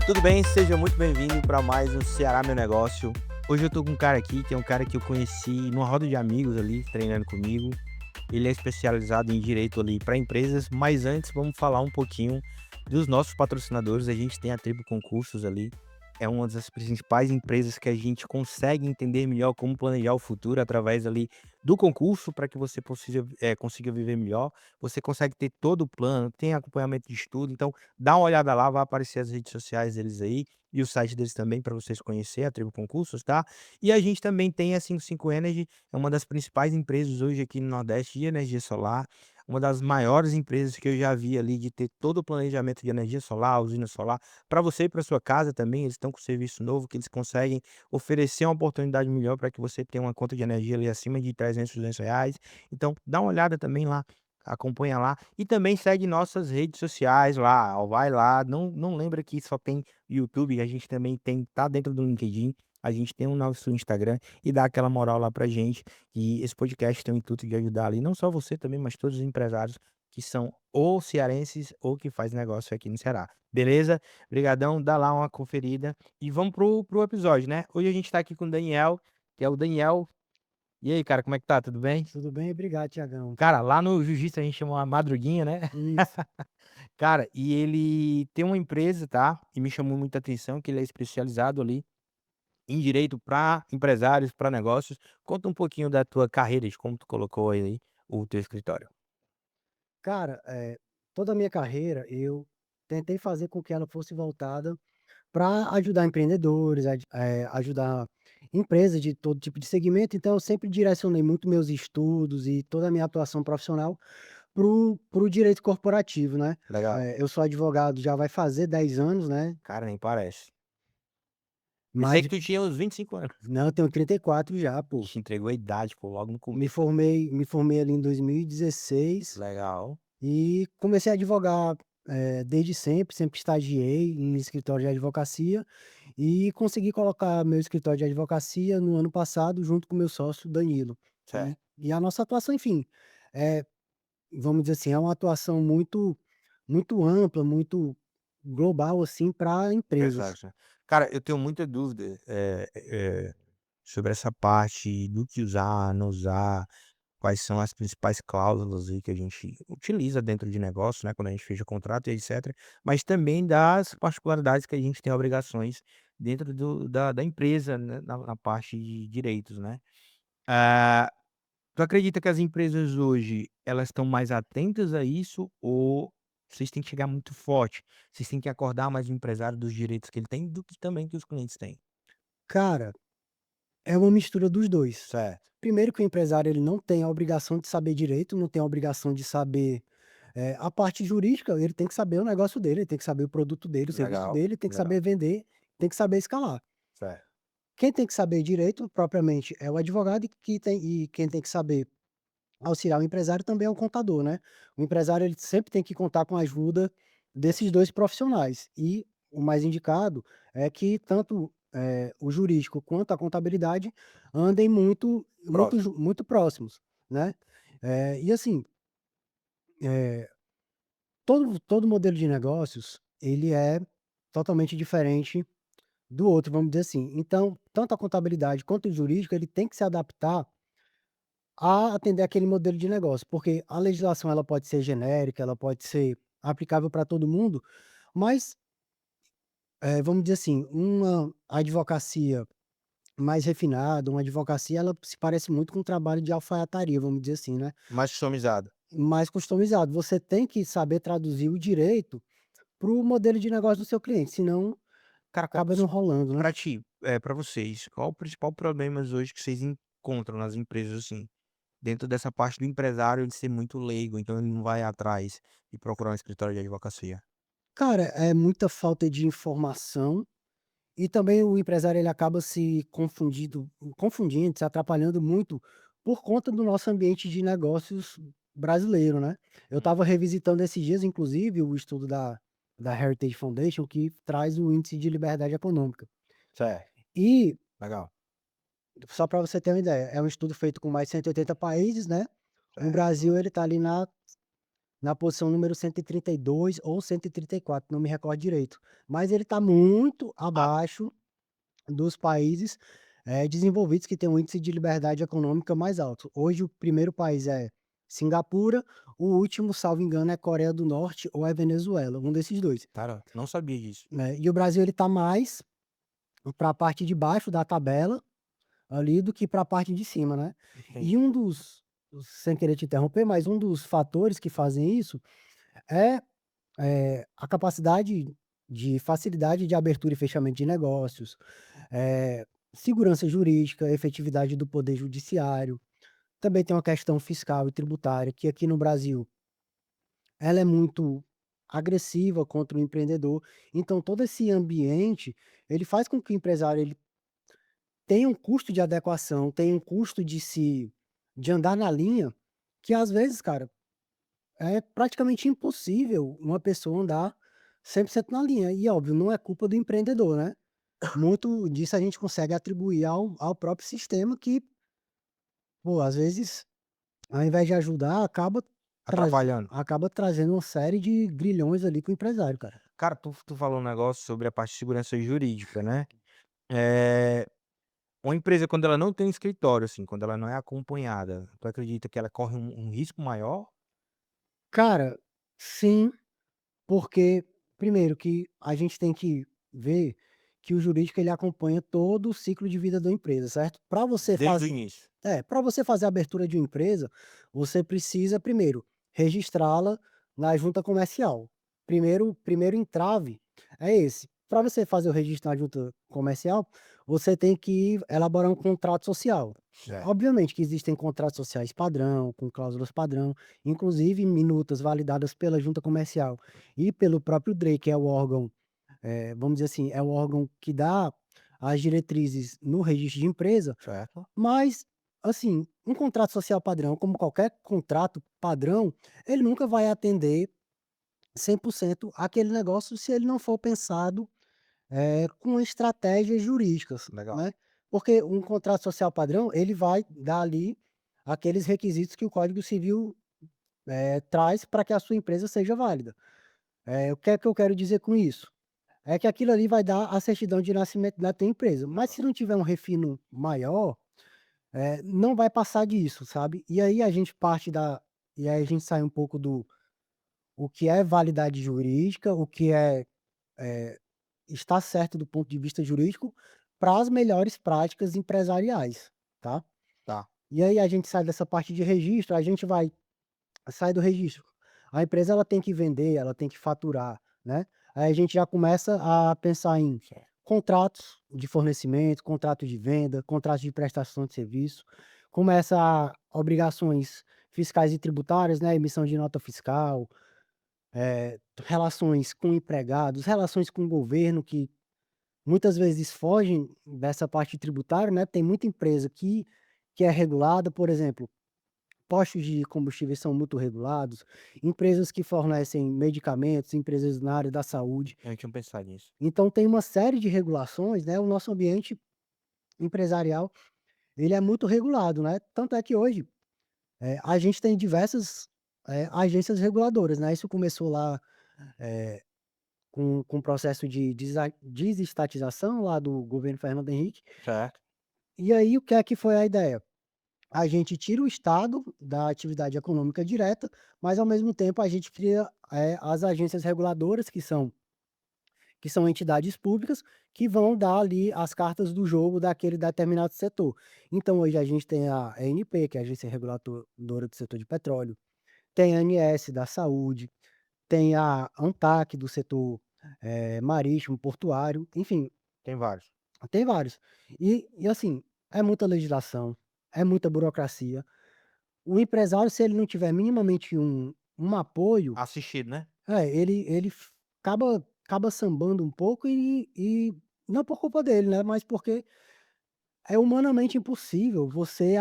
Tudo bem? Seja muito bem-vindo para mais um Ceará Meu Negócio. Hoje eu tô com um cara aqui, que é um cara que eu conheci numa roda de amigos ali, treinando comigo. Ele é especializado em direito ali para empresas, mas antes vamos falar um pouquinho dos nossos patrocinadores. A gente tem a Tribo Concursos ali, é uma das principais empresas que a gente consegue entender melhor como planejar o futuro através ali do concurso para que você consiga viver melhor. Você consegue ter todo o plano, tem acompanhamento de estudo, então dá uma olhada lá, vai aparecer as redes sociais deles aí e o site deles também para vocês conhecer a Tribo Concursos, tá? E a gente também tem a 55 Energy, é uma das principais empresas hoje aqui no Nordeste de energia solar, uma das maiores empresas que eu já vi ali de ter todo o planejamento de energia solar, usina solar, para você e para sua casa também. Eles estão com serviço novo que eles conseguem oferecer uma oportunidade melhor para que você tenha uma conta de energia ali acima de 300, R$ 200. Então, dá uma olhada também lá, acompanha lá e também segue nossas redes sociais lá, ó, vai lá, não lembra que só tem YouTube, a gente também tem tá dentro do LinkedIn, a gente tem o nosso Instagram e dá aquela moral lá pra gente. E esse podcast tem o intuito de ajudar ali, não só você também, mas todos os empresários que são ou cearenses ou que faz negócio aqui no Ceará. Beleza? Obrigadão, dá lá uma conferida e vamos pro episódio, né. Hoje a gente tá aqui com o Daniel, que é o Daniel. E aí, cara, como é que tá, tudo bem? Tudo bem, obrigado, Tiagão. Cara, lá no jiu-jitsu a gente chama uma madruguinha, né. Isso. Cara, e ele tem uma empresa, tá, e me chamou muita atenção que ele é especializado ali em direito para empresários, para negócios. Conta um pouquinho da tua carreira, de como tu colocou aí o teu escritório. Cara, toda a minha carreira eu tentei fazer com que ela fosse voltada para ajudar empreendedores, ajudar empresas de todo tipo de segmento, então eu sempre direcionei muito meus estudos e toda a minha atuação profissional para o direito corporativo, né. Legal. Eu sou advogado já vai fazer 10 anos, né, Cara, nem parece. Pensei mas que tu tinha uns 25 anos. não, eu tenho 34 já, pô. Ixi, entregou a idade, pô, logo no Me começo. formei me formei ali em 2016. Legal. E comecei a advogar, desde sempre, sempre estagiei em escritório de advocacia e consegui colocar meu escritório de advocacia no ano passado junto com meu sócio Danilo. Certo. E a nossa atuação, enfim, eh, vamos dizer assim, é uma atuação muito ampla, muito global, assim, para empresas. Exato. Cara, eu tenho muita dúvida, sobre essa parte do que usar, não usar, quais são as principais cláusulas aí que a gente utiliza dentro de negócio, né, quando a gente fecha contrato e etcétera, mas também das particularidades que a gente tem obrigações dentro da empresa, né, na parte de direitos, né. Ah, tu acredita que as empresas hoje, elas estão mais atentas a isso ou vocês têm que chegar muito forte? Vocês têm que acordar mais o empresário dos direitos que ele tem do que também que os clientes têm? Cara, é uma mistura dos 2. Certo, Primeiro que o empresário ele não tem a obrigação de saber direito, não tem a obrigação de saber, a parte jurídica. Ele tem que saber o negócio dele, ele tem que saber o produto dele, o serviço legal, dele, tem que legal. saber vender, tem que saber escalar. Certo, Quem tem que saber direito propriamente é o advogado e quem tem que saber auxiliar o empresário também é o contador, né. O empresário ele sempre tem que contar com a ajuda desses 2 profissionais e o mais indicado é que tanto, o jurídico quanto a contabilidade andem próximo. muito próximos, né. E assim, eh, todo modelo de negócios, ele é totalmente diferente do outro, vamos dizer assim. Então, tanto a contabilidade quanto o jurídico, ele tem que se adaptar a atender aquele modelo de negócio, porque a legislação ela pode ser genérica, ela pode ser aplicável para todo mundo, mas, vamos dizer assim, uma advocacia mais refinada, uma advocacia, ela se parece muito com um trabalho de alfaiataria, vamos dizer assim, né, Mais customizado. mais customizado. Você tem que saber traduzir o direito para o modelo de negócio do seu cliente, senão Cara, acaba não rolando, né. pra ti, pra vocês, qual o principal problemas hoje que vocês encontram nas empresas, assim, dentro dessa parte do empresário de ser muito leigo, então ele não vai atrás e procurar um escritório de advocacia? Cara, é muita falta de informação. E também o empresário ele acaba se confundindo, se atrapalhando muito por conta do nosso ambiente de negócios brasileiro, né. Eu Hum. estava revisitando esses dias, inclusive, o estudo da Heritage Foundation, que traz o índice de liberdade econômica. Certo, E, legal. só para você ter uma ideia, é um estudo feito com mais de 180 países, né. O Certo. Brasil ele está ali na na posição número 132 ou 134, não me recordo direito, mas ele está muito Ah, abaixo dos países, desenvolvidos que têm um índice de liberdade econômica mais alto. Hoje o primeiro país é Singapura, o último, salvo engano, é Coreia do Norte ou é Venezuela, um desses 2, cara, não sabia disso. né. E o Brasil ele está mais para a parte de baixo da tabela, ali, do que para a parte de cima, né. E Entendi. um dos, sem querer te interromper, mas um dos fatores que fazem isso é, a capacidade de facilidade de abertura e fechamento de negócios, eh, segurança jurídica, efetividade do poder judiciário. Também tem uma questão fiscal e tributária, que aqui no Brasil, ela é muito agressiva contra o empreendedor. Então todo esse ambiente, ele faz com que o empresário ele tenha um custo de adequação, tenha um custo de andar na linha, que às vezes, cara, é praticamente impossível uma pessoa andar 100% na linha. E óbvio, não é culpa do empreendedor, né. Muito disso a gente consegue atribuir ao próprio sistema que, pô, às vezes, ao invés de ajudar, Atrapalhando. acaba trazendo uma série de grilhões ali para o empresário, cara. Cara, tu falou um negócio sobre a parte de segurança jurídica, né. Eh, uma empresa quando ela não tem escritório, assim, quando ela não é acompanhada, tu acredita que ela corre um risco maior? Cara, sim, porque primeiro que a gente tem que ver que o jurídico ele acompanha todo o ciclo de vida da empresa, certo? Para você Desde o fazer início. para você fazer a abertura de uma empresa, você precisa primeiro registrá-la na junta comercial. Primeiro entrave é esse. Para você fazer o registro na junta comercial, você tem que elaborar um contrato social. Certo. Obviamente que existem contratos sociais padrão, com cláusulas padrão, inclusive minutas validadas pela junta comercial e pelo próprio DRE, que é o órgão, vamos dizer assim, é o órgão que dá as diretrizes no registro de empresa, Certo. mas, assim, um contrato social padrão, como qualquer contrato padrão, ele nunca vai atender 100% aquele negócio se ele não for pensado, com estratégias jurídicas, Legal. né. Porque um contrato social padrão, ele vai dar ali aqueles requisitos que o Código Civil, traz para que a sua empresa seja válida. O que é que eu quero dizer com isso? É que aquilo ali vai dar a certidão de nascimento da tua empresa, mas se não tiver um refino maior, não vai passar disso, sabe. E aí a gente sai um pouco do o que é validade jurídica, o que eh, está certo do ponto de vista jurídico, para as melhores práticas empresariais, tá. Tá. E aí a gente sai dessa parte de registro, a gente vai sai do registro. A empresa ela tem que vender, ela tem que faturar, né. Aí a gente já começa a pensar em Certo. contratos de fornecimento, contratos de venda, contratos de prestação de serviço, começa a obrigações fiscais e tributárias, né, emissão de nota fiscal, relações com empregados, relações com o governo que muitas vezes fogem dessa parte tributária, né. Tem muita empresa que é regulada, por exemplo, postos de combustíveis são muito regulados, empresas que fornecem medicamentos, empresas na área da saúde. Eu não tinha pensado nisso. Então tem uma série de regulações, né, o nosso ambiente empresarial, ele é muito regulado, né, tanto é que hoje, a gente tem diversas, agências reguladoras, né, isso começou lá, com o processo de desestatização lá do governo Fernando Henrique, Certo. e aí o que é que foi a ideia? A gente tira o Estado da atividade econômica direta, mas ao mesmo tempo a gente cria, as agências reguladoras que são entidades públicas, que vão dar ali as cartas do jogo daquele determinado setor. Então hoje a gente tem a ANP, que é a Agência Reguladora do Setor de Petróleo, tem a ANS da saúde, tem a ANTAC do setor, marítimo, portuário, enfim, Tem vários. tem vários. E assim, é muita legislação, é muita burocracia. O empresário, se ele não tiver minimamente um apoio, Assistido, né? ele acaba sambando um pouco e não por culpa dele, né, mas porque é humanamente impossível você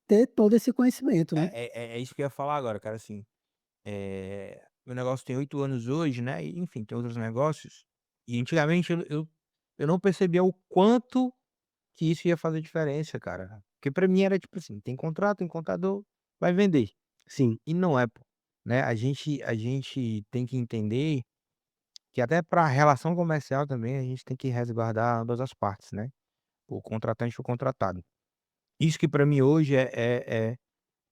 ter todo esse conhecimento, né. É isso que eu ia falar agora, cara, assim, meu negócio tem 8 anos hoje, né, e enfim, tem outros negócios, e antigamente eu não percebia o quanto que isso ia fazer diferença, cara. Porque pra mim era tipo assim, tem contrato, tem contador, vai vender. Sim, E não é, pô. né, a gente tem que entender que até para relação comercial também a gente tem que resguardar ambas as partes, né, o contratante e o contratado. Isso que para mim hoje é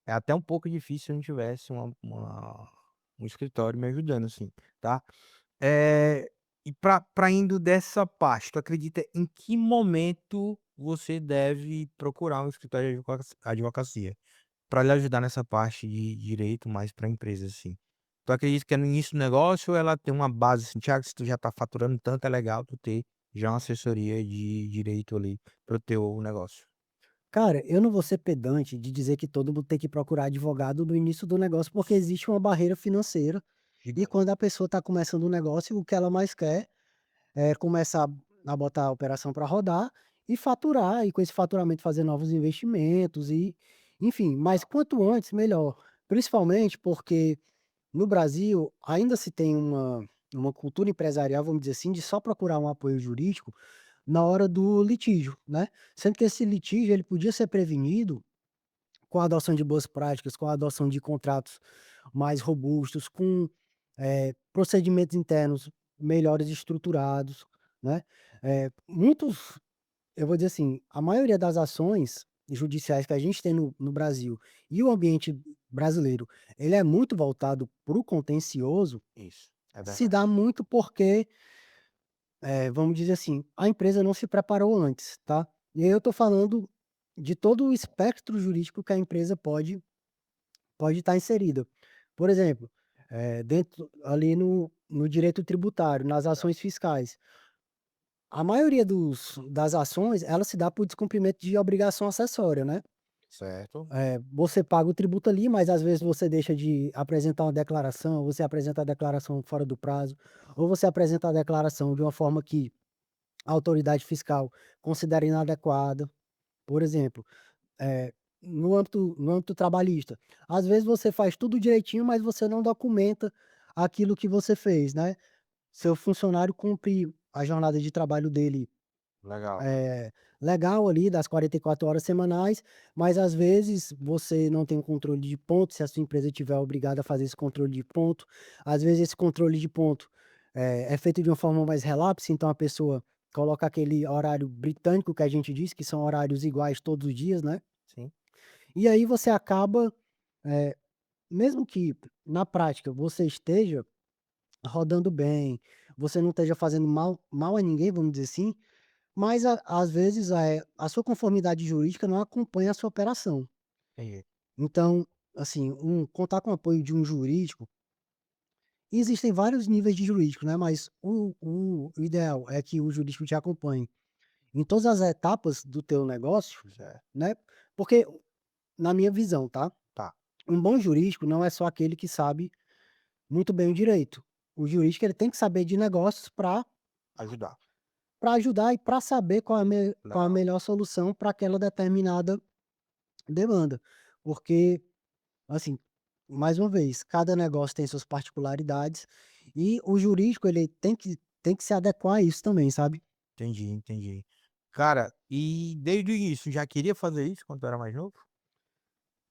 até um pouco difícil se eu não tivesse um escritório me ajudando, assim, tá. E pra indo dessa parte, tu acredita em que momento você deve procurar um escritório de advocacia, para lhe ajudar nessa parte de direito mais para empresa, assim? Tu acredita que é no início do negócio ou ela tem uma base, assim: "Thiago, se tu já tá faturando tanto, é legal tu ter já uma assessoria de direito ali para o teu negócio"? Cara, eu não vou ser pedante de dizer que todo mundo tem que procurar advogado no início do negócio, porque existe uma barreira financeira, e Gigante. quando a pessoa está começando um negócio, o que ela mais quer é começar a botar a operação para rodar e faturar, e com esse faturamento fazer novos investimentos e, enfim, mas quanto antes melhor. Principalmente porque no Brasil ainda se tem uma cultura empresarial, vamos dizer assim, de só procurar um apoio jurídico na hora do litígio, né. Sendo que esse litígio ele podia ser prevenido com a adoção de boas práticas, com a adoção de contratos mais robustos, com, procedimentos internos melhores estruturados, né. Muitos eu vou dizer assim, a maioria das ações judiciais que a gente tem no Brasil e o ambiente brasileiro, ele é muito voltado para o contencioso, Isso, é se dá verdade. muito porque, vamos dizer assim, a empresa não se preparou antes, tá. E aí eu estou falando de todo o espectro jurídico que a empresa pode estar inserida. Por exemplo, dentro ali no direito tributário, nas Tá. ações fiscais, a maioria das ações, ela se dá por descumprimento de obrigação acessória, né. Certo. Você paga o tributo ali, mas às vezes você deixa de apresentar uma declaração, você apresenta a declaração fora do prazo, ou você apresenta a declaração de uma forma que a autoridade fiscal considera inadequada. Por exemplo, no âmbito trabalhista, às vezes você faz tudo direitinho, mas você não documenta aquilo que você fez, né. Seu funcionário cumpre a jornada de trabalho dele, Legal. legal ali das 44 horas semanais, mas às vezes você não tem um controle de ponto, se a sua empresa tiver obrigada a fazer esse controle de ponto. Às vezes esse controle de ponto, é feito de uma forma mais relapsa, então a pessoa coloca aquele horário britânico que a gente diz, que são horários iguais todos os dias, né. Sim. E aí você acaba, eh, mesmo que na prática você esteja rodando bem, você não esteja fazendo mal a ninguém, vamos dizer assim, mas às vezes, a sua conformidade jurídica não acompanha a sua operação. Entendi. Então, assim, contar com o apoio de um jurídico, existem vários níveis de jurídico, né, mas o ideal é que o jurídico te acompanhe em todas as etapas do teu negócio, Certo. né, porque na minha visão, tá, Tá. um bom jurídico não é só aquele que sabe muito bem o direito. O jurídico ele tem que saber de negócios Ajudar. para ajudar e para saber qual a Legal. melhor solução para aquela determinada demanda. Porque, assim, mais uma vez, cada negócio tem suas particularidades e o jurídico ele tem que se adequar a isso também, sabe. Entendi, entendi. Cara, e desde o início já queria fazer isso quando tu era mais novo?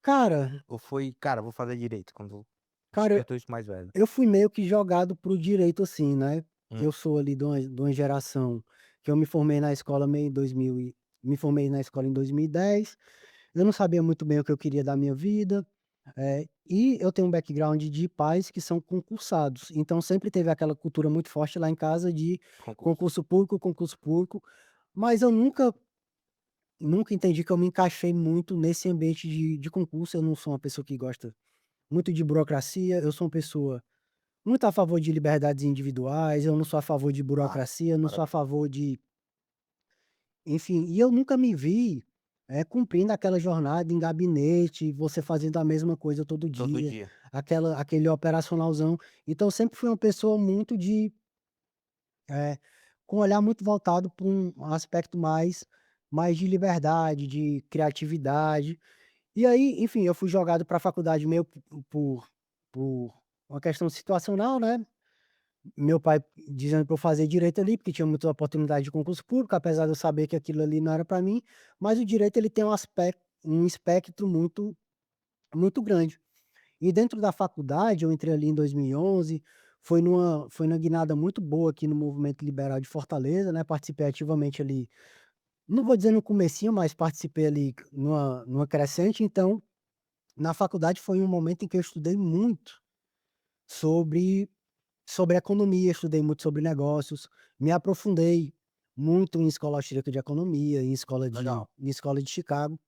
Cara Ou foi: "Cara, vou fazer direito", quando cara, despertou isso mais velho? eu fui meio que jogado para o direito, assim, né. Hum. Eu sou ali de uma geração que eu me formei na escola meio em 2000 e me formei na escola em 2010. Eu não sabia muito bem o que eu queria da minha vida, e eu tenho um background de pais que são concursados, então sempre teve aquela cultura muito forte lá em casa de Concurso. concurso público, mas eu nunca entendi que eu me encaixei muito nesse ambiente de concurso. Eu não sou uma pessoa que gosta muito de burocracia, eu sou uma pessoa muito a favor de liberdades individuais, eu não sou a favor de Ah, burocracia, eu não sou a maravilha. favor de, enfim, e eu nunca me vi, cumprindo aquela jornada em gabinete, você fazendo a mesma coisa todo Todo dia, dia. aquele operacionalzão. Então eu sempre fui uma pessoa muito com um olhar muito voltado para um aspecto mais de liberdade, de criatividade. E aí, enfim, eu fui jogado para a faculdade meio por uma questão situacional, né. Meu pai dizendo para eu fazer direito ali, porque tinha muita oportunidade de concurso público, apesar de eu saber que aquilo ali não era para mim, mas o direito ele tem um espectro muito muito grande. E dentro da faculdade, eu entrei ali em 2011, foi numa guinada muito boa aqui no movimento liberal de Fortaleza, né, participei ativamente ali, não vou dizer no comecinho, mas participei ali numa crescente, então, na faculdade foi um momento em que eu estudei muito sobre sobre economia, estudei muito sobre negócios, me aprofundei muito em escola austríaca de economia, Legal. em escola de Chicago.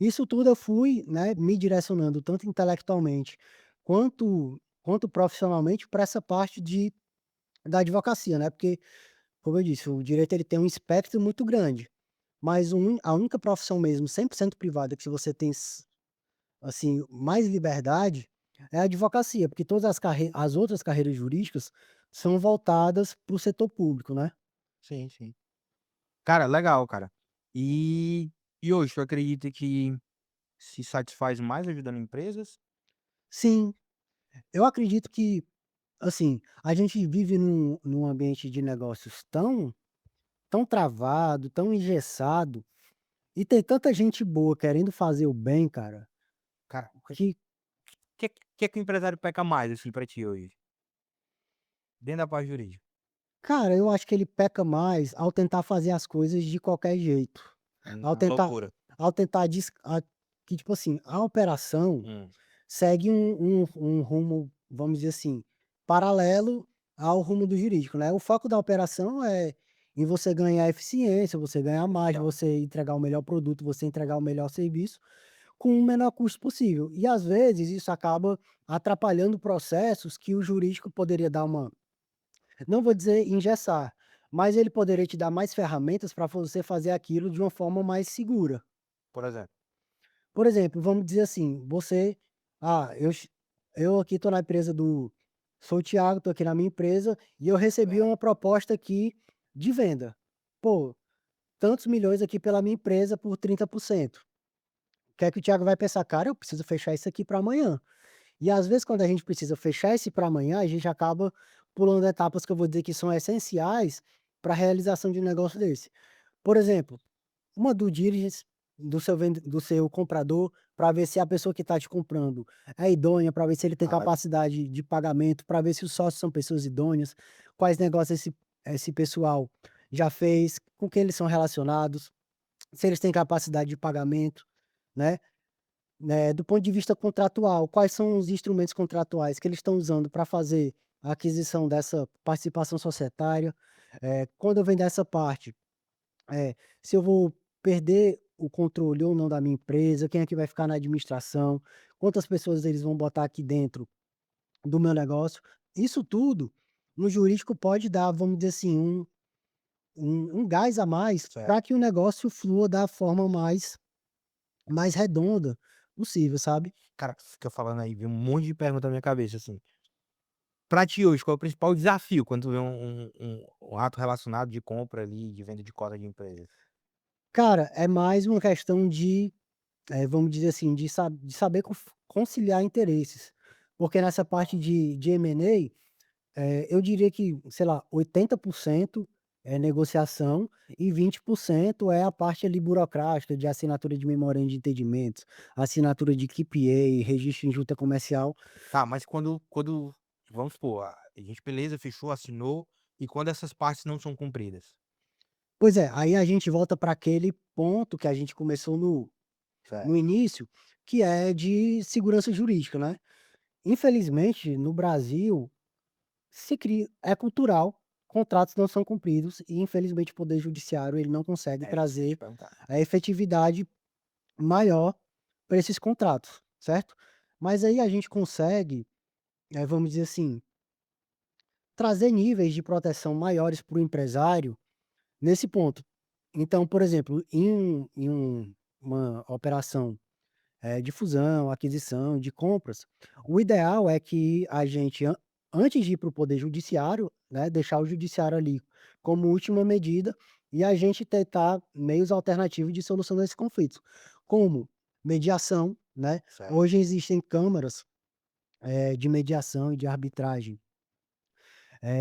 Isso tudo eu fui, né, me direcionando tanto intelectualmente quanto profissionalmente para essa parte da advocacia, né, porque, como eu disse, o direito ele tem um espectro muito grande, mas a única profissão mesmo 100% privada que você tem assim, mais liberdade é a advocacia, porque todas as outras carreiras jurídicas são voltadas para o setor público, né. Sim, sim. Cara, legal, cara. E e hoje tu acredita que se satisfaz mais ajudando empresas? Sim, eu acredito que, assim, a gente vive num ambiente de negócios tão travado, tão engessado, e tem tanta gente boa querendo fazer o bem, cara, Cara, que, que o empresário peca mais, assim, pra ti hoje? Dentro da parte jurídica? cara, eu acho que ele peca mais ao tentar fazer as coisas de qualquer jeito, ao tentar Loucura. ao tentar des a que tipo assim, a operação Hum. segue um rumo, vamos dizer assim, paralelo ao rumo do jurídico, né. O foco da operação é em você ganhar eficiência, você ganhar margem, Então, você entregar o melhor produto, você entregar o melhor serviço com o menor custo possível. E às vezes isso acaba atrapalhando processos que o jurídico poderia dar uma, não vou dizer engessar, mas ele poderia te dar mais ferramentas para você fazer aquilo de uma forma mais segura. por exemplo. Por exemplo, vamos dizer assim, você, ah, eu aqui estou na empresa do sou o Thiago, estou aqui na minha empresa e eu recebi Certo. uma proposta aqui de venda. Pô, tantos milhões aqui pela minha empresa por 30%. O que é que o Thiago vai pensar? Cara, eu preciso fechar isso aqui para amanhã. E às vezes quando a gente precisa fechar esse para amanhã, a gente acaba pulando etapas que eu vou dizer que são essenciais para a realização de um negócio desse. Por exemplo, uma due diligence do seu comprador, para ver se a pessoa que está te comprando é idônea, para ver se ele tem Ah, mas capacidade de pagamento, para ver se os sócios são pessoas idôneas, quais negócios esse pessoal já fez, com quem eles são relacionados, se eles têm capacidade de pagamento, né. Do ponto de vista contratual, quais são os instrumentos contratuais que eles estão usando para fazer a aquisição dessa participação societária. Quando vem dessa parte, se eu vou perder o controle ou não da minha empresa, quem é que vai ficar na administração, quantas pessoas eles vão botar aqui dentro do meu negócio. Isso tudo, no jurídico pode dar, vamos dizer assim, um gás a mais certo. para que o negócio flua da forma mais redonda possível, sabe. Cara, fica falando aí, vem um monte de pergunta na minha cabeça, assim. Pra ti hoje, qual é o principal desafio quando tu vê um ato relacionado de compra ali, de venda de cota de empresa? Cara, é mais uma questão de, vamos dizer assim, de saber conciliar interesses, porque nessa parte de M&A, eu diria que, sei lá, 80% é negociação e 20% é a parte ali burocrática de assinatura de memorando de entendimentos, assinatura de KPA, registro em junta comercial. Tá, mas quando vamos supor, a gente beleza, fechou, assinou, e quando essas partes não são cumpridas? Pois é, aí a gente volta para aquele ponto que a gente começou no Certo. início, que é de segurança jurídica, né. Infelizmente, no Brasil, se cria é cultural, contratos não são cumpridos e infelizmente o poder judiciário ele não consegue É isso que eu ia te trazer perguntar. a efetividade maior para esses contratos, certo? Mas aí a gente consegue, vamos dizer assim, trazer níveis de proteção maiores para o empresário nesse ponto. Então, por exemplo, uma operação, de fusão, aquisição, de compras, o ideal é que a gente antes de ir para o poder judiciário, né, deixar o judiciário ali como última medida e a gente tentar meios alternativos de solução desses conflitos, como mediação, né. Certo. Hoje existem câmaras, de mediação e de arbitragem,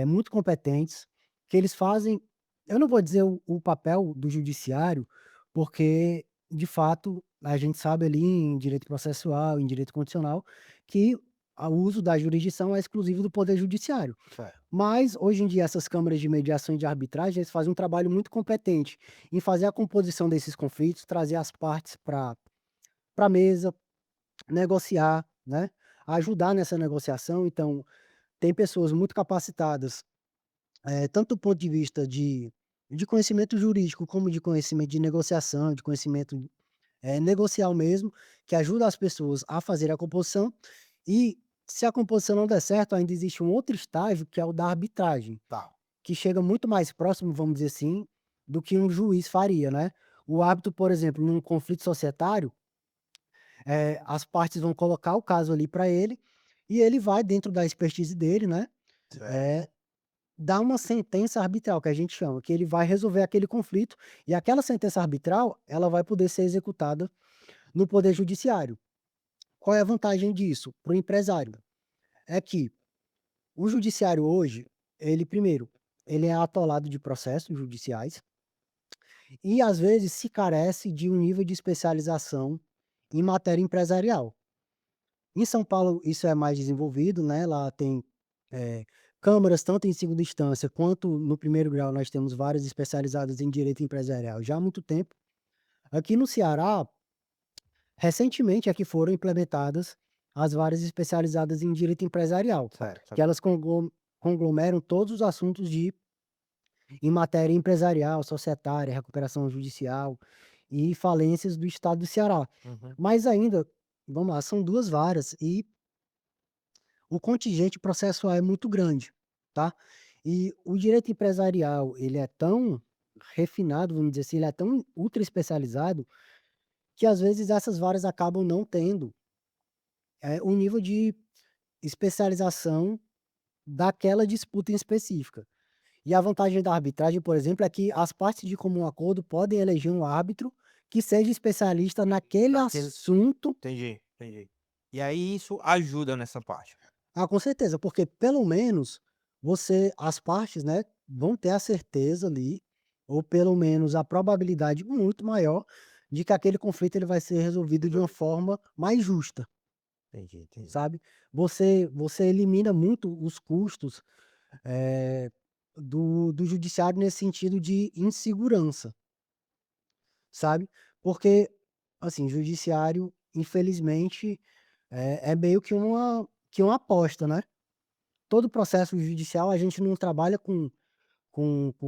muito competentes, que eles fazem, eu não vou dizer o papel do judiciário, porque de fato, a gente sabe ali em direito processual, em direito constitucional, que o uso da jurisdição é exclusivo do poder judiciário. Certo. Mas, hoje em dia, essas câmaras de mediação e de arbitragem, eles fazem um trabalho muito competente em fazer a composição desses conflitos, trazer as partes para a mesa, negociar, né, ajudar nessa negociação. Então, tem pessoas muito capacitadas, tanto do ponto de vista de conhecimento jurídico, como de conhecimento de negociação, de conhecimento, negocial mesmo, que ajuda as pessoas a fazer a composição. E, se a composição não der certo, ainda existe um outro estágio, que é o da arbitragem. Tá. Que chega muito mais próximo, vamos dizer assim, do que um juiz faria, né. O árbitro, por exemplo, num conflito societário, as partes vão colocar o caso ali para ele, e ele vai dentro da expertise dele, né, Certo. eh, dar uma sentença arbitral, que a gente chama, que ele vai resolver aquele conflito, e aquela sentença arbitral, ela vai poder ser executada no poder judiciário. Qual é a vantagem disso para o empresário? É que o judiciário hoje, ele primeiro, ele é atolado de processos judiciais. E às vezes se carece de um nível de especialização em matéria empresarial. Em São Paulo isso é mais desenvolvido, né, lá tem, eh, câmaras tanto em segunda instância quanto no primeiro grau, nós temos várias especializadas em direito empresarial já há muito tempo. Aqui no Ceará, recentemente é que foram implementadas as varas especializadas em direito empresarial, Certo. que elas conglomeram todos os assuntos em matéria empresarial, societária, recuperação judicial e falências do estado do Ceará. Uhum. Mas ainda, vamos lá, são 2 varas e o contingente processual é muito grande, tá. E o direito empresarial, ele é tão refinado, vamos dizer assim, ele é tão ultra especializado, que às vezes essas varas acabam não tendo, um nível de especialização daquela disputa em específica. E a vantagem da arbitragem, por exemplo, é que as partes de comum acordo podem eleger um árbitro que seja especialista naquele Naquele assunto. Entendi, entendi. E aí isso ajuda nessa parte. Ah, com certeza, porque pelo menos as partes, né, vão ter a certeza ali, ou pelo menos a probabilidade muito maior de que aquele conflito ele vai ser resolvido de uma forma mais justa, Entendi, entendi. sabe. Você elimina muito os custos, eh, do judiciário nesse sentido de insegurança. Sabe, porque, assim, judiciário, infelizmente, é meio que uma aposta, né. Todo processo judicial a gente não trabalha com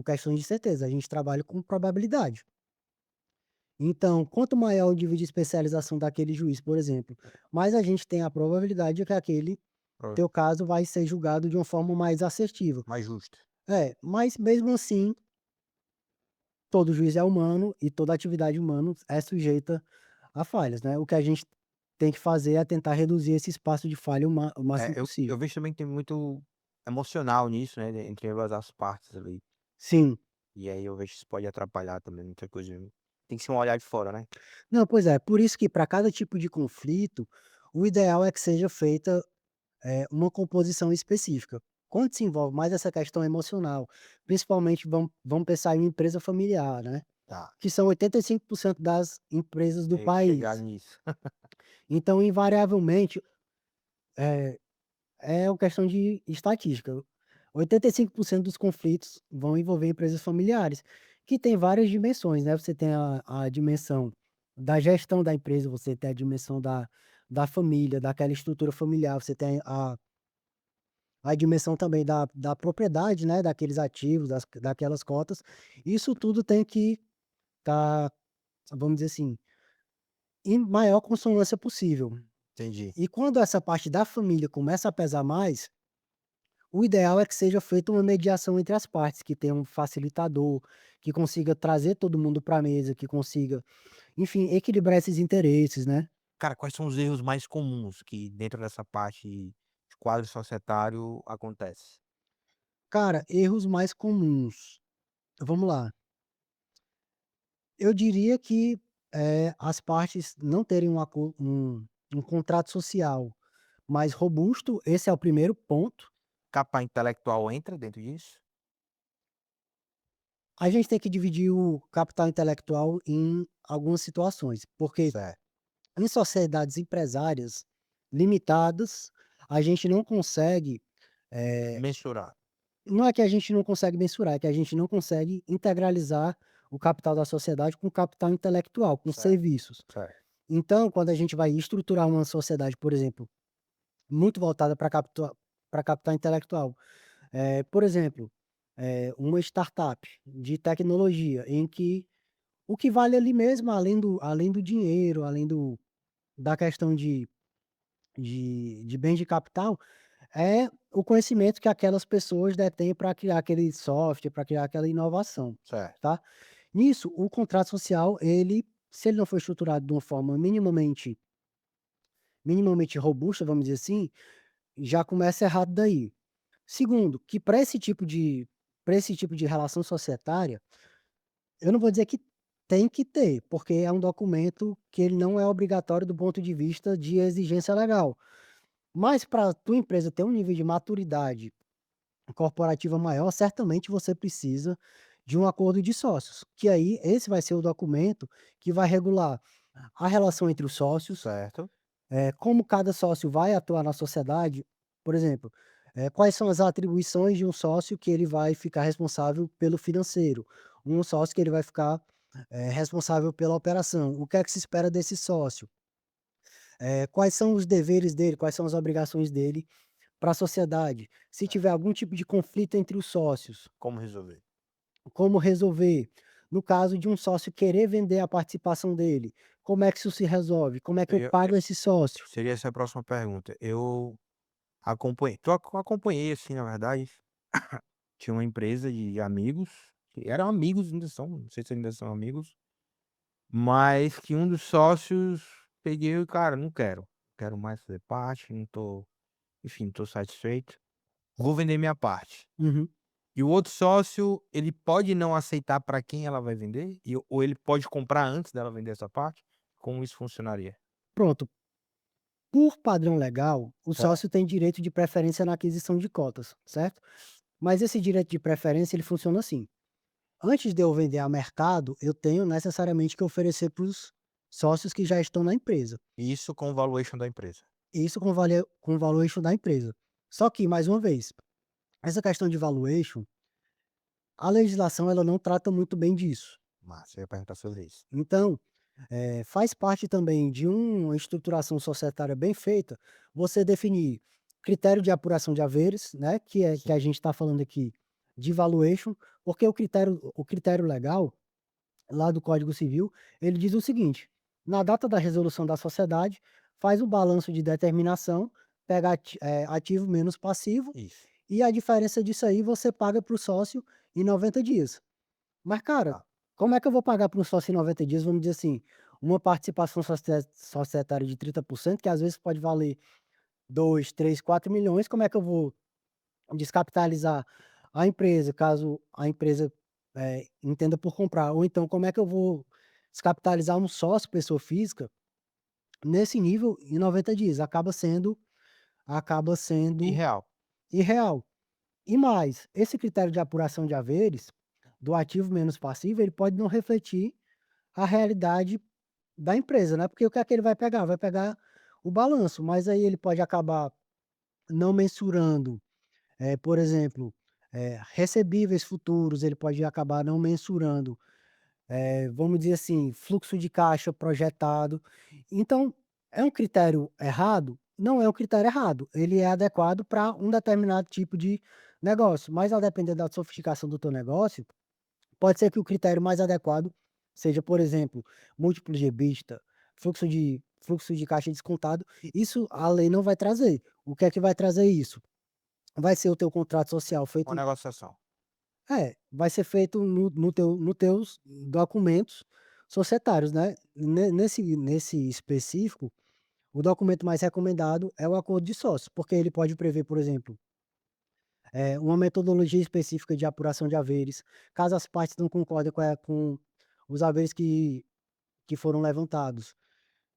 questões de certeza, a gente trabalha com probabilidade. Então, quanto maior o nível de especialização daquele juiz, por exemplo, mais a gente tem a probabilidade de que aquele Hã. teu caso vai ser julgado de uma forma mais assertiva. Mais justo. Mas mesmo assim, todo juiz é humano e toda atividade humana é sujeita a falhas, né. O que a gente tem que fazer é tentar reduzir esse espaço de falha o máximo Eu possível. vejo também que tem muito emocional nisso, né, entre ambas as partes ali. Sim. E aí eu vejo que isso pode atrapalhar também muita coisa. Tem que ser um olhar de fora, né. Não, pois é, por isso que para cada tipo de conflito, o ideal é que seja feita, uma composição específica. Quando se envolve mais essa questão emocional, principalmente vamos pensar em uma empresa familiar, né, Tá, que são 85% das empresas do eu ia chegar país. nisso. Então invariavelmente, eh é uma questão de estatística. 85% dos conflitos vão envolver empresas familiares, que tem várias dimensões, né, você tem a dimensão da gestão da empresa, você tem a dimensão da família, daquela estrutura familiar, você tem a dimensão também da propriedade, né, daqueles ativos, daquelas cotas. Isso tudo tem que estar, vamos dizer assim, em maior consonância possível. Entendi. E quando essa parte da família começa a pesar mais, o ideal é que seja feita uma mediação entre as partes, que tenha um facilitador, que consiga trazer todo mundo para a mesa, que consiga, enfim, equilibrar esses interesses, né. Cara, quais são os erros mais comuns que dentro dessa parte de quadro societário acontece? Cara, erros mais comuns, vamos lá, eu diria que, as partes não terem um contrato social mais robusto, esse é o primeiro ponto. Capa intelectual entra dentro disso? A gente tem que dividir o capital intelectual em algumas situações, porque Certo. em sociedades empresárias limitadas, a gente não consegue, eh, Mensurar. não é que a gente não consegue mensurar, é que a gente não consegue integralizar o capital da sociedade com o capital intelectual, com Certo, serviços. certo. Então, quando a gente vai estruturar uma sociedade, por exemplo, muito voltada para capital intelectual, por exemplo, uma startup de tecnologia em que o que vale ali mesmo, além do dinheiro, além da questão de bens de capital, é o conhecimento que aquelas pessoas detêm para criar aquele software, para criar aquela inovação, Certo. tá. Nisso, o contrato social, ele se ele não for estruturado de uma forma minimamente robusta, vamos dizer assim, já começa errado daí. Segundo, que para esse tipo de relação societária, eu não vou dizer que tem que ter, porque é um documento que ele não é obrigatório do ponto de vista de exigência legal. Mas para a tua empresa ter um nível de maturidade corporativa maior, certamente você precisa de um acordo de sócios, que aí esse vai ser o documento que vai regular a relação entre os sócios, Certo. como cada sócio vai atuar na sociedade, por exemplo, quais são as atribuições de um sócio que ele vai ficar responsável pelo financeiro, um sócio que ele vai ficar, responsável pela operação, o que é que se espera desse sócio, quais são os deveres dele, quais são as obrigações dele para a sociedade, se tiver Certo. algum tipo de conflito entre os sócios, Como resolver? como resolver. No caso de um sócio querer vender a participação dele, como é que isso se resolve? Como é que eu Eu pago esse sócio? seria essa a próxima pergunta. Eu acompanhei, assim, na verdade, tinha uma empresa de amigos, que eram amigos, ainda são, não sei se ainda são amigos, mas que um dos sócios peguei e: "Cara, não quero, quero mais fazer parte, não tô, enfim, não tô satisfeito, vou vender minha parte". Uhum. E o outro sócio, ele pode não aceitar para quem ela vai vender? Ou ele pode comprar antes dela vender essa parte? Como isso funcionaria? Pronto. Por padrão legal, o Certo. sócio tem direito de preferência na aquisição de cotas, certo? Mas esse direito de preferência ele funciona assim: antes de eu vender a mercado, eu tenho necessariamente que oferecer para os sócios que já estão na empresa. Isso com o valuation da empresa. Isso com o valuation da empresa. Só que, mais uma vez, essa questão de valuation, a legislação ela não trata muito bem disso. Massa, eu ia perguntar sobre isso. Então, faz parte também de uma estruturação societária bem feita, você definir critério de apuração de haveres, né, que Sim. a gente está falando aqui de valuation, porque o critério legal, lá do Código Civil, ele diz o seguinte: na data da resolução da sociedade, faz o balanço de determinação, pega ativo menos passivo, Isso. e a diferença disso aí você paga para o sócio em 90 dias. Mas, cara, Tá. como é que eu vou pagar para um sócio em 90 dias, vamos dizer assim, uma participação societária de 30%, que às vezes pode valer 2, 3, 4 milhões. Como é que eu vou descapitalizar a empresa, caso a empresa, entenda por comprar? Ou então, como é que eu vou descapitalizar um sócio, pessoa física, nesse nível em 90 dias? Acaba sendo Irreal. irreal. E mais, esse critério de apuração de haveres, do ativo menos passivo, ele pode não refletir a realidade da empresa, né, porque o que é que ele vai pegar? Vai pegar o balanço, mas aí ele pode acabar não mensurando, por exemplo, recebíveis futuros, ele pode acabar não mensurando, vamos dizer assim, fluxo de caixa projetado. Então, é um critério errado? Não é um critério errado, ele é adequado para um determinado tipo de negócio, mas a depender da sofisticação do teu negócio, pode ser que o critério mais adequado seja, por exemplo, múltiplo de EBITDA, fluxo de caixa descontado. Isso a lei não vai trazer. O que é que vai trazer isso? Vai ser o teu contrato social Uma feito, negociação. vai ser feito no teus documentos societários, né. Nesse específico, o documento mais recomendado é o acordo de sócios, porque ele pode prever, por exemplo, uma metodologia específica de apuração de haveres, caso as partes não concordem com os haveres que foram levantados.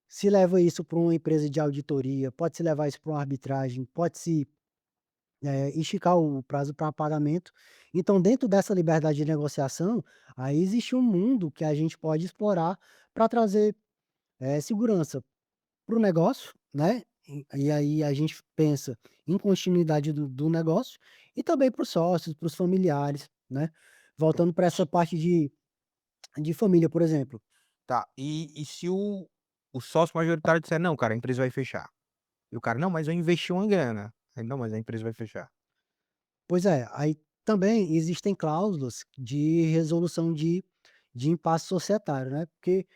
Se leva isso para uma empresa de auditoria, pode-se levar isso para uma arbitragem, pode-se esticar o prazo para pagamento. Então, dentro dessa liberdade de negociação, aí existe um mundo que a gente pode explorar para trazer, segurança para o negócio, né, e aí a gente pensa em continuidade do negócio, e também para os sócios, para os familiares, né. Voltando para essa parte de família, por exemplo. Tá, e se o sócio majoritário disser: "Não, cara, a empresa vai fechar", e o cara: "Não, mas eu investi uma grana", aí: "Não, mas a empresa vai fechar". Pois é, aí também existem cláusulas de resolução de impasse societário, né, porque,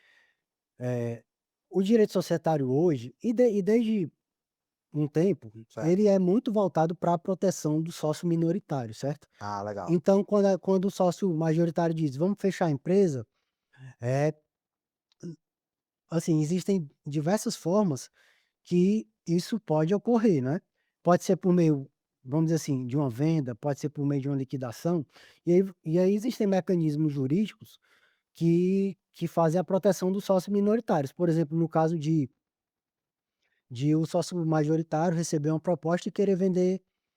eh, o direito societário hoje, e desde um tempo, Certo. ele é muito voltado para a proteção do sócio minoritário, certo? Ah, legal. Então, quando o sócio majoritário diz: "Vamos fechar a empresa", é assim, existem diversas formas que isso pode ocorrer, né. Pode ser por meio, vamos dizer assim, de uma venda, pode ser por meio de uma liquidação, e aí existem mecanismos jurídicos que fazem a proteção dos sócios minoritários. Por exemplo, no caso de o sócio majoritário receber uma proposta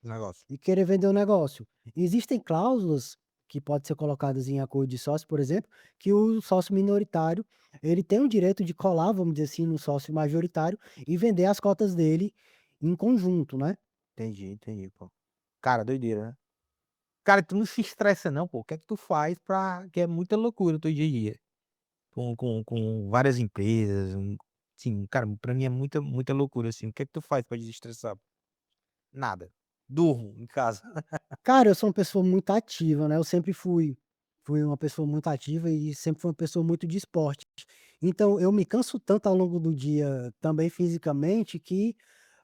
Negócio. e querer vender o negócio. Existem cláusulas que podem ser colocadas em acordo de sócio, por exemplo, que o sócio minoritário, ele tem o direito de colar, vamos dizer assim, no sócio majoritário e vender as cotas dele em conjunto, né. Entendi, entendi, pô. Cara, doideira, né. Cara, tu não se estressa não, pô, o que é que tu faz pra que é muita loucura o teu dia a dia, com várias empresas, sim, cara, pra mim é muita loucura, assim, o que é que tu faz pra desestressar? Nada. Durmo em casa. Cara, eu sou uma pessoa muito ativa, né, eu sempre fui uma pessoa muito ativa e sempre fui uma pessoa muito de esporte. Então eu me canso tanto ao longo do dia, também fisicamente, que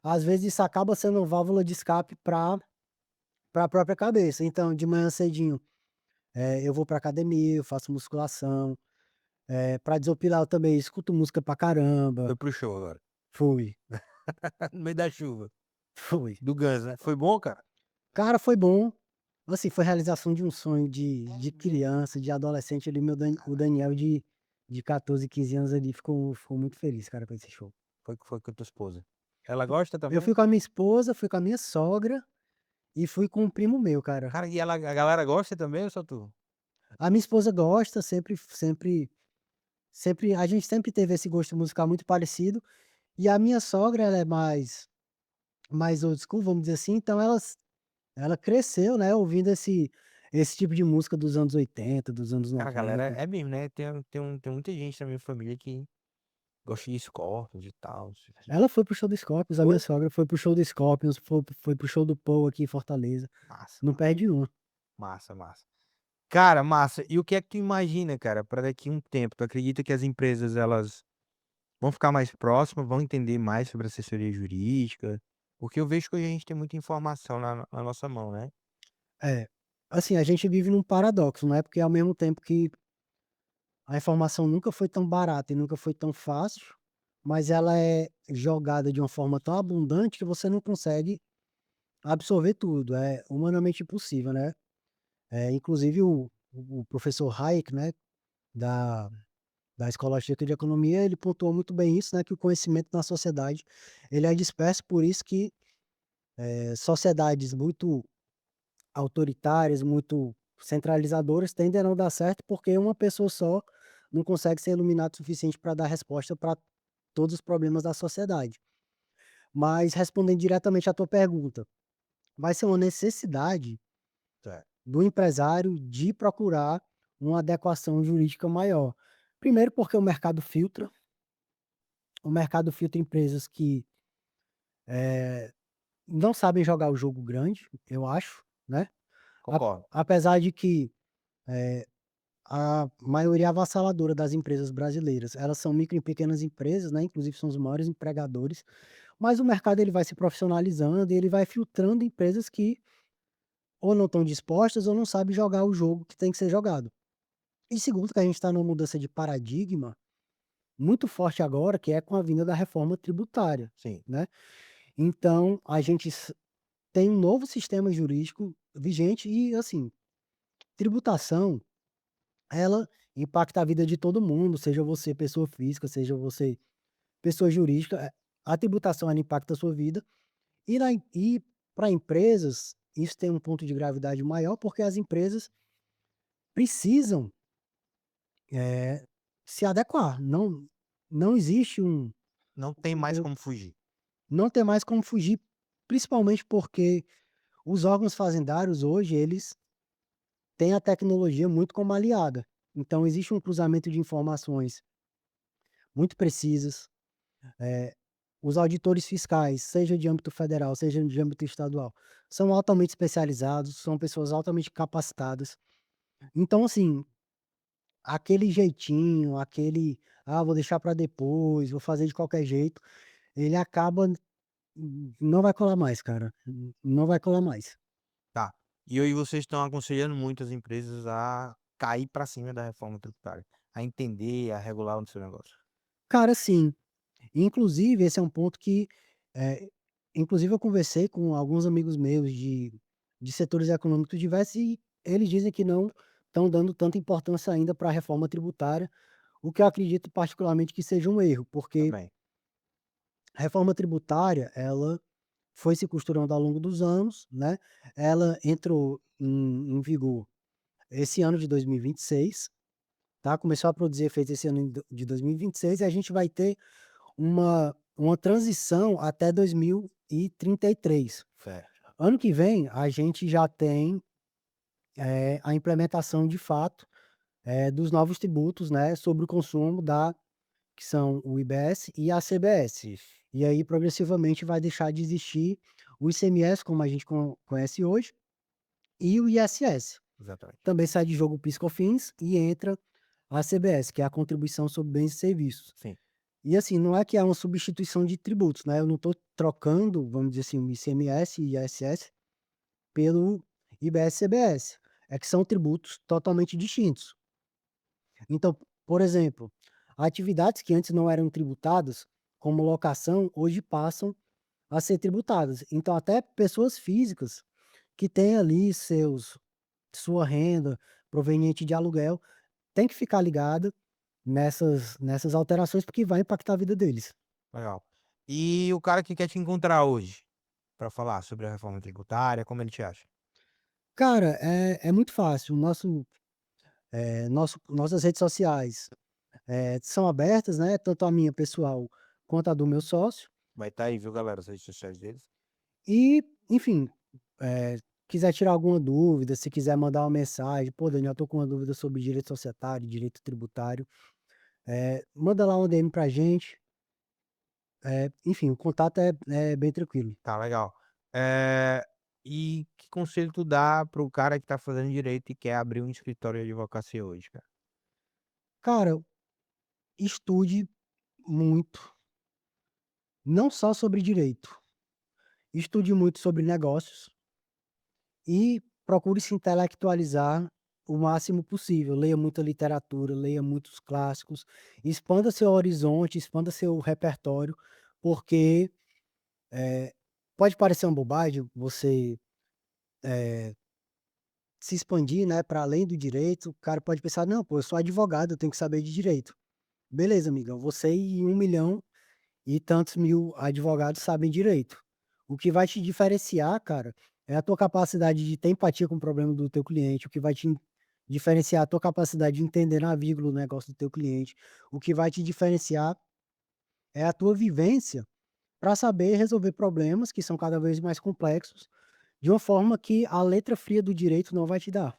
às vezes isso acaba sendo uma válvula de escape para a própria cabeça. Então de manhã cedinho, eu vou pra academia, eu faço musculação, pra desopilar eu também escuto música pra caramba. Foi para o show agora. Fui, No meio da chuva. fui. Do Guns, né. Foi bom, cara? Cara, foi bom. Assim, foi realização de um sonho de criança, de adolescente ali, o Daniel de 14, 15 anos ali ficou muito feliz, cara, com esse show. Foi com a tua esposa. Ela gosta Eu também? fui com a minha esposa, fui com a minha sogra e fui com um primo meu, cara. Cara, e ela a galera gosta também ou só tu? A minha esposa gosta, sempre a gente sempre teve esse gosto musical muito parecido, e a minha sogra ela é mais old school, vamos dizer assim, então ela cresceu, né, ouvindo esse tipo de música dos anos 80, dos anos Cara, a galera 90. é mesmo, né, tem muita gente na minha família que gosta de Scorpions e tal. Ela foi pro show do Scorpions, a minha Foi? sogra foi pro show do Scorpions, foi pro show do Paul aqui em Fortaleza, Massa, não perde uma. massa, massa. Cara, massa. E o que é que tu imagina, cara, pra daqui um tempo? Tu acredita que as empresas elas vão ficar mais próximas, vão entender mais sobre assessoria jurídica? Porque eu vejo que hoje a gente tem muita informação na nossa mão, né? É, assim, a gente vive num paradoxo, né, porque ao mesmo tempo que a informação nunca foi tão barata e nunca foi tão fácil, mas ela é jogada de uma forma tão abundante que você não consegue absorver tudo, é humanamente impossível, né. Inclusive o professor Hayek, né, da da Escola Austríaca de Economia, ele pontuou muito bem isso, né, que o conhecimento na sociedade, ele é disperso, por isso que, sociedades muito autoritárias, muito centralizadoras tendem a não dar certo, porque uma pessoa só não consegue ser iluminado o suficiente para dar resposta para todos os problemas da sociedade. Mas respondendo diretamente à tua pergunta, vai ser uma necessidade Certo. do empresário de procurar uma adequação jurídica maior. Primeiro porque o mercado filtra empresas que, não sabem jogar o jogo grande, eu acho, né. A Concordo. apesar de que, a maioria avassaladora das empresas brasileiras, elas são micro e pequenas empresas, né, inclusive são os maiores empregadores, mas o mercado ele vai se profissionalizando e ele vai filtrando empresas que ou não estão dispostas ou não sabem jogar o jogo que tem que ser jogado. E segundo que a gente está numa mudança de paradigma muito forte agora, que é com a vinda da reforma tributária, Sim. né. Então a gente tem um novo sistema jurídico vigente e, assim, tributação, ela impacta a vida de todo mundo, seja você pessoa física, seja você pessoa jurídica, a tributação ela impacta a sua vida, e para empresas isso tem um ponto de gravidade maior, porque as empresas precisam, eh, se adequar. Não existe Não tem mais como fugir. não tem mais como fugir, principalmente porque os órgãos fazendários hoje, eles têm a tecnologia muito como aliada. Então existe um cruzamento de informações muito precisas. Os auditores fiscais, seja de âmbito federal, seja de âmbito estadual, são altamente especializados, são pessoas altamente capacitadas. Então, assim, aquele jeitinho, aquele: "Ah, vou deixar para depois, vou fazer de qualquer jeito", ele acaba não vai colar mais, cara, não vai colar mais. Tá. E aí vocês estão aconselhando muito as empresas a cair para cima da reforma tributária, a entender, a regular o seu negócio. Cara, sim, inclusive esse é um ponto que, eh, inclusive eu conversei com alguns amigos meus de setores econômicos diversos e eles dizem que não estão dando tanta importância ainda para a reforma tributária, o que eu acredito particularmente que seja um erro, porque Também. a reforma tributária, ela foi se costurando ao longo dos anos, né, ela entrou em vigor esse ano de 2026, tá, começou a produzir efeito esse ano de 2026 e a gente vai ter uma transição até 2033. Certo. Ano que vem, a gente já tem, a implementação de fato, dos novos tributos, né, sobre o consumo que são o IBS e a CBS. Isso, E aí progressivamente vai deixar de existir o ICMS como a gente conhece hoje e o ISS. exatamente. Também sai de jogo o PIS/COFINS e entra a CBS, que é a contribuição sobre bens e serviços. Sim, E assim, não é que é uma substituição de tributos, né, eu não estou trocando, vamos dizer assim, o ICMS e ISS pelo IBS-CBS, é que são tributos totalmente distintos. Então, por exemplo, atividades que antes não eram tributadas, como locação, hoje passam a ser tributadas. Então até pessoas físicas que têm ali sua renda proveniente de aluguel, tem que ficar ligada nessas alterações, porque vai impactar a vida deles. legal. E o cara que quer te encontrar hoje, para falar sobre a reforma tributária, como ele te acha? Cara, é muito fácil, nossas redes sociais, são abertas, né, tanto a minha pessoal quanto a do meu sócio, Vai estar aí, viu, galera, as redes sociais deles. e, enfim, quiser tirar alguma dúvida, se quiser mandar uma mensagem: "Pô, Daniel, tô com uma dúvida sobre direito societário, direito tributário", manda lá uma DM pra gente, enfim, o contato é bem tranquilo. Tá, legal. Eh, e que conselho tu dá para o cara que tá fazendo direito e quer abrir um escritório de advocacia hoje, cara? Cara, estude muito, não só sobre direito, estude muito sobre negócios e procure se intelectualizar o máximo possível. Leia muita literatura, leia muitos clássicos, expanda seu horizonte, expanda seu repertório, porque, eh, pode parecer uma bobagem você, se expandir, né, para além do direito. O cara pode pensar: "Não, pô, eu sou advogado, eu tenho que saber de direito". Beleza, amigão, você e 1.000.000 e tantos mil advogados sabem direito. O que vai te diferenciar, cara, é a tua capacidade de ter empatia com o problema do teu cliente, o que vai te diferenciar, a tua capacidade de entender na vírgula o negócio do teu cliente, o que vai te diferenciar é a tua vivência para saber resolver problemas que são cada vez mais complexos, de uma forma que a letra fria do direito não vai te dar.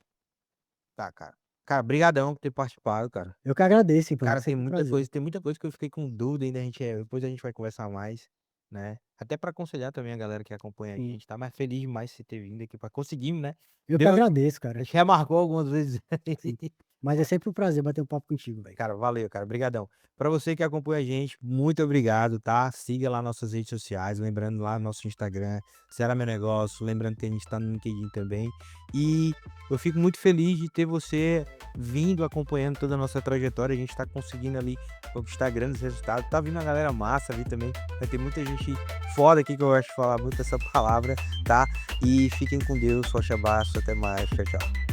Tá, cara. Cara, brigadão por ter participado, cara. Eu que agradeço, então, é Cara, sempre um prazer. tem muita coisa que eu fiquei com dúvida ainda, depois a gente vai conversar mais, né. Até para aconselhar também a galera que acompanha a Sim. gente, tá. Mas feliz demais de você ter vindo aqui para conseguimos, né. Eu que Deu agradeço, a cara. gente remarcou algumas vezes. Sim. Mas é sempre um prazer bater um papo contigo, velho. Cara, valeu, cara, brigadão. Pra você que acompanha a gente, muito obrigado, tá? Siga lá nossas redes sociais, lembrando lá nosso Instagram, Será Meu Negócio, lembrando que a gente tá no LinkedIn também. E eu fico muito feliz de ter você vindo acompanhando toda a nossa trajetória. A gente tá conseguindo ali conquistar grandes resultados. Tá vindo a galera massa ali também. Vai ter muita gente foda aqui que eu gosto de falar muito essa palavra, tá? E fiquem com Deus, forte abraço, até mais, tchau, tchau.